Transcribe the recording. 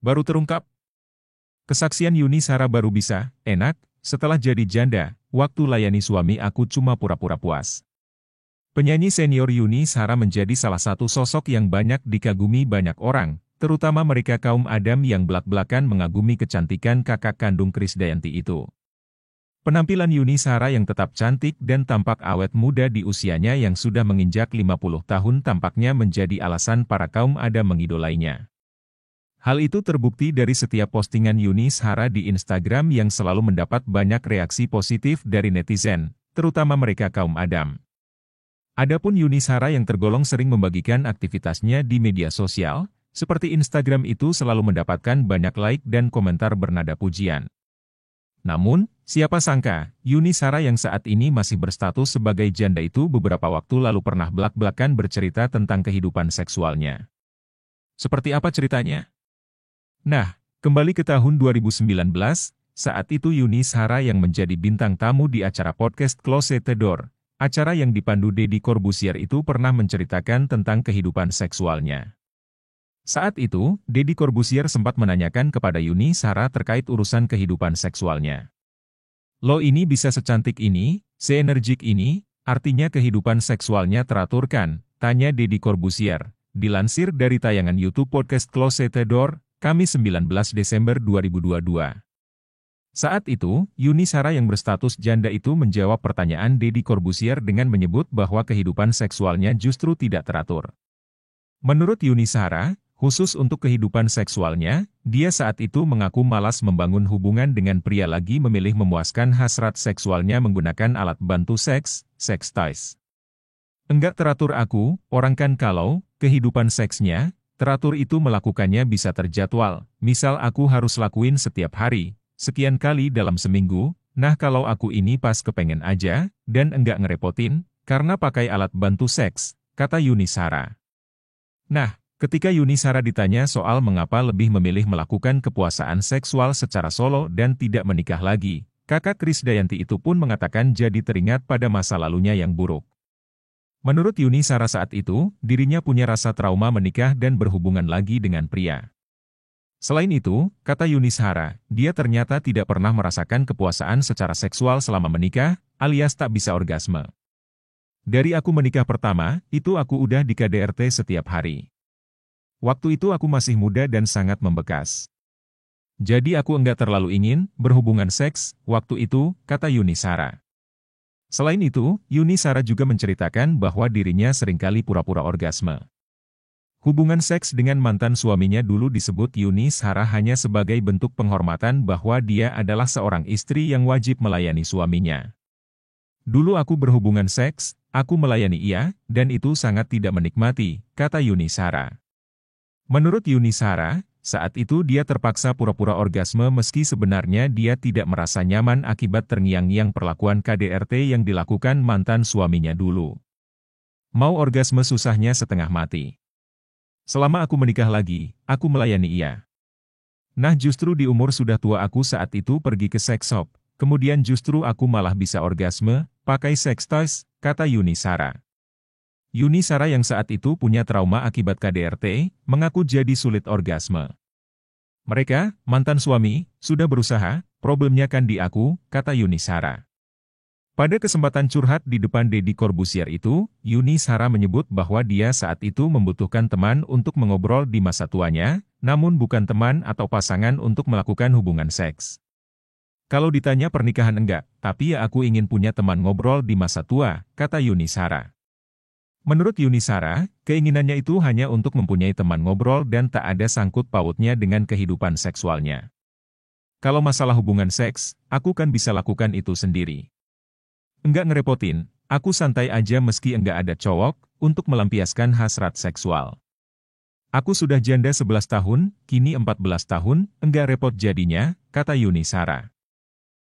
Baru terungkap. Kesaksian Yuni Shara baru bisa, enak, setelah jadi janda, waktu layani suami aku cuma pura-pura puas. Penyanyi senior Yuni Shara menjadi salah satu sosok yang banyak dikagumi banyak orang, terutama mereka kaum Adam yang belak-belakan mengagumi kecantikan kakak kandung Krisdayanti itu. Penampilan Yuni Shara yang tetap cantik dan tampak awet muda di usianya yang sudah menginjak 50 tahun tampaknya menjadi alasan para kaum Adam mengidolainya. Hal itu terbukti dari setiap postingan Yuni Shara di Instagram yang selalu mendapat banyak reaksi positif dari netizen, terutama mereka kaum Adam. Adapun Yuni Shara yang tergolong sering membagikan aktivitasnya di media sosial, seperti Instagram itu selalu mendapatkan banyak like dan komentar bernada pujian. Namun, siapa sangka, Yuni Shara yang saat ini masih berstatus sebagai janda itu beberapa waktu lalu pernah belak-belakan bercerita tentang kehidupan seksualnya. Seperti apa ceritanya? Nah, kembali ke tahun 2019, saat itu Yuni Shara yang menjadi bintang tamu di acara podcast Closet the Door, acara yang dipandu Deddy Corbuzier itu pernah menceritakan tentang kehidupan seksualnya. Saat itu, Deddy Corbuzier sempat menanyakan kepada Yuni Shara terkait urusan kehidupan seksualnya. Lo ini bisa secantik ini, seenergik ini, artinya kehidupan seksualnya teratur kan? Tanya Deddy Corbuzier, dilansir dari tayangan YouTube podcast Closet the Door, Kamis 19 Desember 2022. Saat itu, Yuni Shara yang berstatus janda itu menjawab pertanyaan Deddy Corbuzier dengan menyebut bahwa kehidupan seksualnya justru tidak teratur. Menurut Yuni Shara, khusus untuk kehidupan seksualnya, dia saat itu mengaku malas membangun hubungan dengan pria lagi memilih memuaskan hasrat seksualnya menggunakan alat bantu seks, sex toys. Enggak teratur aku, orang kan kalau, kehidupan seksnya, teratur itu melakukannya bisa terjadwal, misal aku harus lakuin setiap hari, sekian kali dalam seminggu, nah kalau aku ini pas kepengen aja, dan enggak ngerepotin, karena pakai alat bantu seks, kata Yuni Shara. Nah, ketika Yuni Shara ditanya soal mengapa lebih memilih melakukan kepuasaan seksual secara solo dan tidak menikah lagi, kakak Krisdayanti itu pun mengatakan jadi teringat pada masa lalunya yang buruk. Menurut Yuni Shara saat itu, dirinya punya rasa trauma menikah dan berhubungan lagi dengan pria. Selain itu, kata Yuni Shara, dia ternyata tidak pernah merasakan kepuasaan secara seksual selama menikah, alias tak bisa orgasme. Dari aku menikah pertama, itu aku udah di KDRT setiap hari. Waktu itu aku masih muda dan sangat membekas. Jadi aku enggak terlalu ingin berhubungan seks, waktu itu, kata Yuni Shara. Selain itu, Yuni Shara juga menceritakan bahwa dirinya seringkali pura-pura orgasme. Hubungan seks dengan mantan suaminya dulu disebut Yuni Shara hanya sebagai bentuk penghormatan bahwa dia adalah seorang istri yang wajib melayani suaminya. Dulu aku berhubungan seks, aku melayani ia, dan itu sangat tidak menikmati, kata Yuni Shara. Menurut Yuni Shara, saat itu dia terpaksa pura-pura orgasme meski sebenarnya dia tidak merasa nyaman akibat terngiang-ngiang perlakuan KDRT yang dilakukan mantan suaminya dulu. Mau orgasme susahnya setengah mati. Selama aku menikah lagi, aku melayani ia. Nah justru di umur sudah tua aku saat itu pergi ke sex shop, kemudian justru aku malah bisa orgasme, pakai sex toys, kata Yuni Shara. Yuni Shara yang saat itu punya trauma akibat KDRT, mengaku jadi sulit orgasme. Mereka, mantan suami, sudah berusaha, problemnya kan di aku, kata Yuni Shara. Pada kesempatan curhat di depan Deddy Corbuzier itu, Yuni Shara menyebut bahwa dia saat itu membutuhkan teman untuk mengobrol di masa tuanya, namun bukan teman atau pasangan untuk melakukan hubungan seks. Kalau ditanya pernikahan enggak, tapi ya aku ingin punya teman ngobrol di masa tua, kata Yuni Shara. Menurut Yuni Shara, keinginannya itu hanya untuk mempunyai teman ngobrol dan tak ada sangkut pautnya dengan kehidupan seksualnya. Kalau masalah hubungan seks, aku kan bisa lakukan itu sendiri. Enggak ngerepotin, aku santai aja meski enggak ada cowok, untuk melampiaskan hasrat seksual. Aku sudah janda 11 tahun, kini 14 tahun, enggak repot jadinya, kata Yuni Shara.